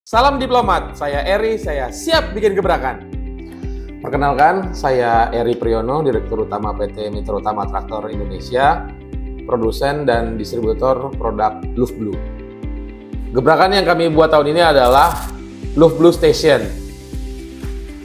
Salam diplomat, saya Eri, saya siap bikin gebrakan. Perkenalkan, saya Eri Priyono, Direktur Utama PT Mitra Utama Traktor Indonesia, produsen dan distributor produk Luftblue. Gebrakan yang kami buat tahun ini adalah Luftblue Station.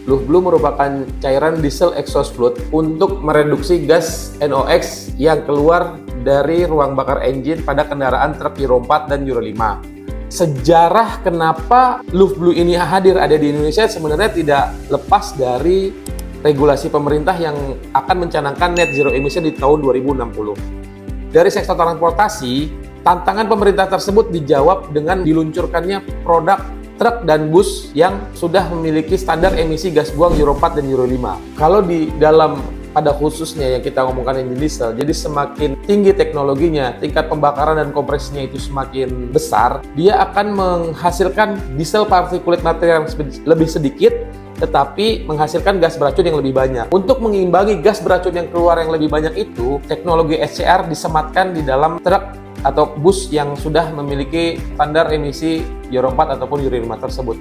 Luftblue merupakan cairan diesel exhaust fluid untuk mereduksi gas NOx yang keluar dari ruang bakar engine pada kendaraan truk Euro 4 dan Euro 5. Sejarah kenapa Luftblue ini hadir ada di Indonesia sebenarnya tidak lepas dari regulasi pemerintah yang akan mencanangkan net zero emission di tahun 2060. Dari sektor transportasi, tantangan pemerintah tersebut dijawab dengan diluncurkannya produk truk dan bus yang sudah memiliki standar emisi gas buang Euro 4 dan Euro 5. Kalau di dalam pada khususnya yang kita ngomongkan engine diesel, jadi semakin tinggi teknologinya, tingkat pembakaran dan kompresinya itu semakin besar, dia akan menghasilkan diesel particulate material yang lebih sedikit, tetapi menghasilkan gas beracun yang lebih banyak. Untuk mengimbangi gas beracun yang keluar yang lebih banyak itu, teknologi SCR disematkan di dalam truk atau bus yang sudah memiliki standar emisi Euro 4 ataupun Euro 5 tersebut.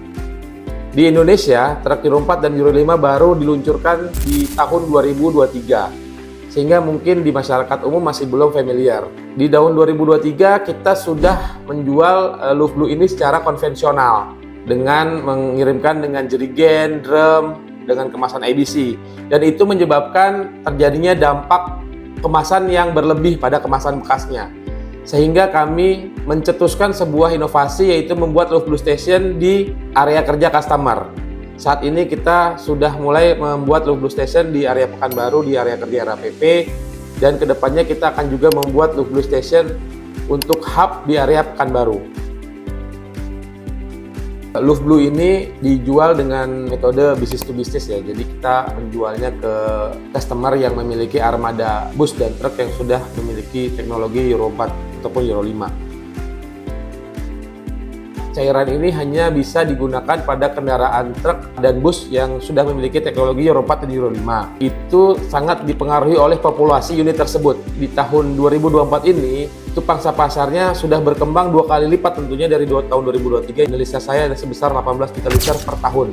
Di Indonesia, truk Euro 4 dan Euro 5 baru diluncurkan di tahun 2023, sehingga mungkin di masyarakat umum masih belum familiar. Di tahun 2023, kita sudah menjual Luftblue ini secara konvensional, dengan mengirimkan dengan jerigen, drum, dengan kemasan ABC. Dan itu menyebabkan terjadinya dampak kemasan yang berlebih pada kemasan bekasnya. Sehingga kami mencetuskan sebuah inovasi yaitu membuat Luftblue Station di area kerja customer. Saat ini kita sudah mulai membuat Luftblue Station di area Pekanbaru, di area kerja RAPP, dan kedepannya kita akan juga membuat Luftblue Station untuk hub di area Pekanbaru. Luftblue ini dijual dengan metode business to business ya, jadi kita menjualnya ke customer yang memiliki armada bus dan truk yang sudah memiliki teknologi Euro 4 ataupun Euro 5. Cairan ini hanya bisa digunakan pada kendaraan truk dan bus yang sudah memiliki teknologi Euro 4 dan Euro 5. Itu sangat dipengaruhi oleh populasi unit tersebut. Di tahun 2024 ini, itu pangsa pasarnya sudah berkembang 2 kali lipat tentunya dari tahun 2023. Analisa saya ada sebesar 18 juta liter per tahun.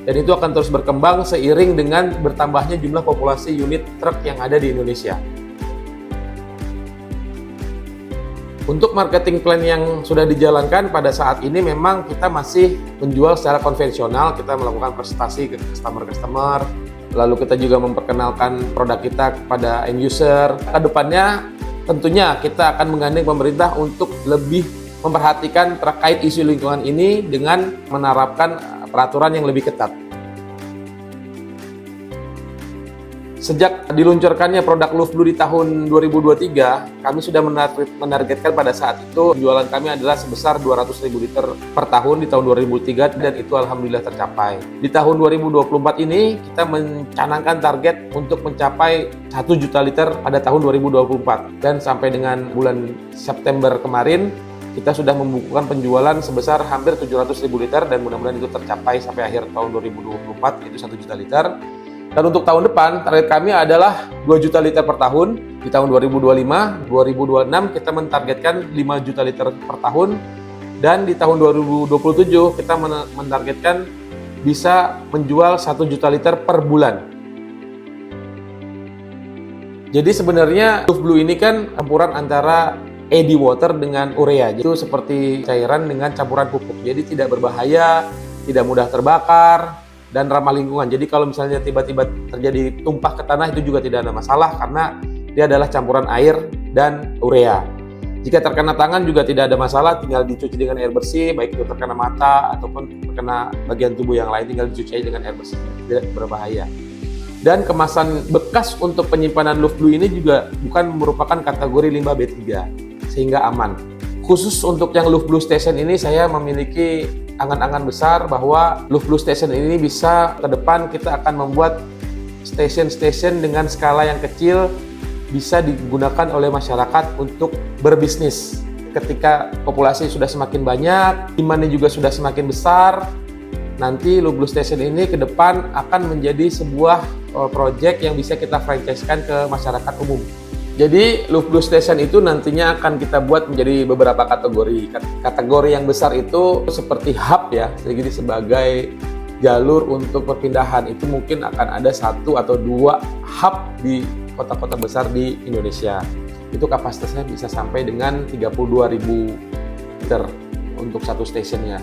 Dan itu akan terus berkembang seiring dengan bertambahnya jumlah populasi unit truk yang ada di Indonesia. Untuk marketing plan yang sudah dijalankan pada saat ini memang kita masih menjual secara konvensional, kita melakukan presentasi ke customer-customer, lalu kita juga memperkenalkan produk kita kepada end user. Kedepannya tentunya kita akan menggandeng pemerintah untuk lebih memperhatikan terkait isu lingkungan ini dengan menerapkan peraturan yang lebih ketat. Sejak diluncurkannya produk Luftblue di tahun 2023, kami sudah menargetkan pada saat itu penjualan kami adalah sebesar 200.000 liter per tahun di tahun 2003 dan itu alhamdulillah tercapai. Di tahun 2024 ini kita mencanangkan target untuk mencapai 1 juta liter pada tahun 2024 dan sampai dengan bulan September kemarin kita sudah membukukan penjualan sebesar hampir 700.000 liter dan mudah-mudahan itu tercapai sampai akhir tahun 2024 yaitu 1 juta liter. Dan untuk tahun depan, target kami adalah 2 juta liter per tahun. Di tahun 2025, 2026 kita mentargetkan 5 juta liter per tahun. Dan di tahun 2027 kita mentargetkan bisa menjual 1 juta liter per bulan. Jadi sebenarnya Luftblue ini kan campuran antara eddy water dengan urea. Itu seperti cairan dengan campuran pupuk. Jadi tidak berbahaya, tidak mudah terbakar, dan ramah lingkungan. Jadi kalau misalnya tiba-tiba terjadi tumpah ke tanah itu juga tidak ada masalah karena dia adalah campuran air dan urea. Jika terkena tangan juga tidak ada masalah, tinggal dicuci dengan air bersih, baik itu terkena mata ataupun terkena bagian tubuh yang lain tinggal dicuci dengan air bersih, tidak berbahaya. Dan kemasan bekas untuk penyimpanan Luftblue ini juga bukan merupakan kategori limbah B3 sehingga aman. Khusus untuk yang Luftblue Station ini saya memiliki angan-angan besar bahwa Luftblue Station ini bisa ke depan kita akan membuat station-station dengan skala yang kecil bisa digunakan oleh masyarakat untuk berbisnis. Ketika populasi sudah semakin banyak, demand-nya juga sudah semakin besar, nanti Luftblue Station ini ke depan akan menjadi sebuah proyek yang bisa kita franchise-kan ke masyarakat umum. Jadi Luftblue Station itu nantinya akan kita buat menjadi beberapa kategori. Kategori yang besar itu seperti hub ya, jadi sebagai jalur untuk perpindahan. Itu mungkin akan ada 1 atau 2 hub di kota-kota besar di Indonesia. Itu kapasitasnya bisa sampai dengan 32.000 liter untuk satu stationnya.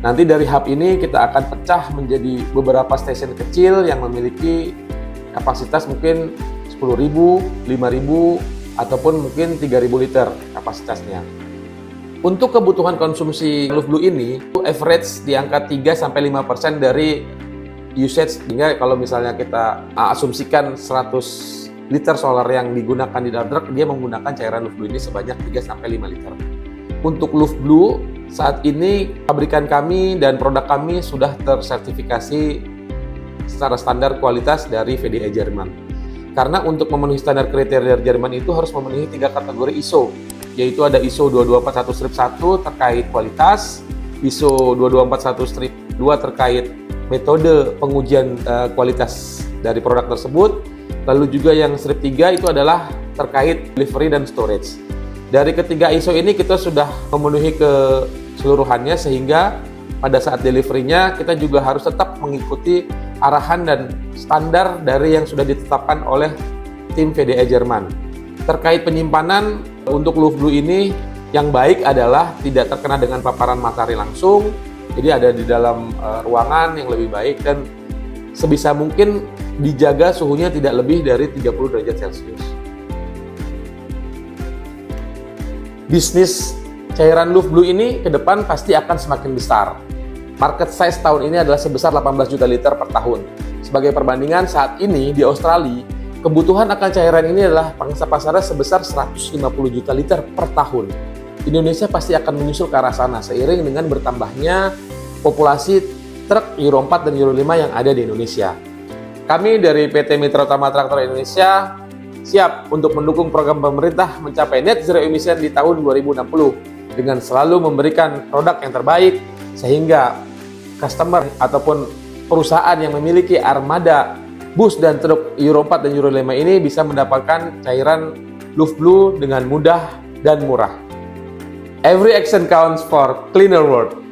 Nanti dari hub ini kita akan pecah menjadi beberapa stasiun kecil yang memiliki kapasitas mungkin 10.000, 5.000, ataupun mungkin 3.000 liter kapasitasnya. Untuk kebutuhan konsumsi Luftblue ini, average di angka 3-5% dari usage. Sehingga kalau misalnya kita asumsikan 100 liter solar yang digunakan di dump truck, dia menggunakan cairan Luftblue ini sebanyak 3-5 liter. Untuk Luftblue, saat ini pabrikan kami dan produk kami sudah tersertifikasi secara standar kualitas dari VDE Jerman. Karena untuk memenuhi standar kriteria dari Jerman itu harus memenuhi 3 kategori ISO, yaitu ada ISO 2241-1 terkait kualitas, ISO 2241-2 terkait metode pengujian kualitas dari produk tersebut, lalu juga yang strip 3 itu adalah terkait delivery dan storage. Dari ketiga ISO ini kita sudah memenuhi keseluruhannya, sehingga pada saat delivery-nya kita juga harus tetap mengikuti arahan dan standar dari yang sudah ditetapkan oleh tim VDE Jerman. Terkait penyimpanan, untuk Luftblue ini yang baik adalah tidak terkena dengan paparan matahari langsung, jadi ada di dalam ruangan yang lebih baik, dan sebisa mungkin dijaga suhunya tidak lebih dari 30 derajat Celcius. Bisnis cairan Luftblue ini ke depan pasti akan semakin besar. Market size tahun ini adalah sebesar 18 juta liter per tahun. Sebagai perbandingan, saat ini di Australia, kebutuhan akan cairan ini adalah pangsa pasarnya sebesar 150 juta liter per tahun. Indonesia pasti akan menyusul ke arah sana seiring dengan bertambahnya populasi truk Euro 4 dan Euro 5 yang ada di Indonesia. Kami dari PT Mitra Utama Traktor Indonesia siap untuk mendukung program pemerintah mencapai net zero emission di tahun 2060 dengan selalu memberikan produk yang terbaik, sehingga customer ataupun perusahaan yang memiliki armada bus dan truk Euro 4 dan Euro 5 ini bisa mendapatkan cairan Luftblue dengan mudah dan murah. Every action counts for cleaner world.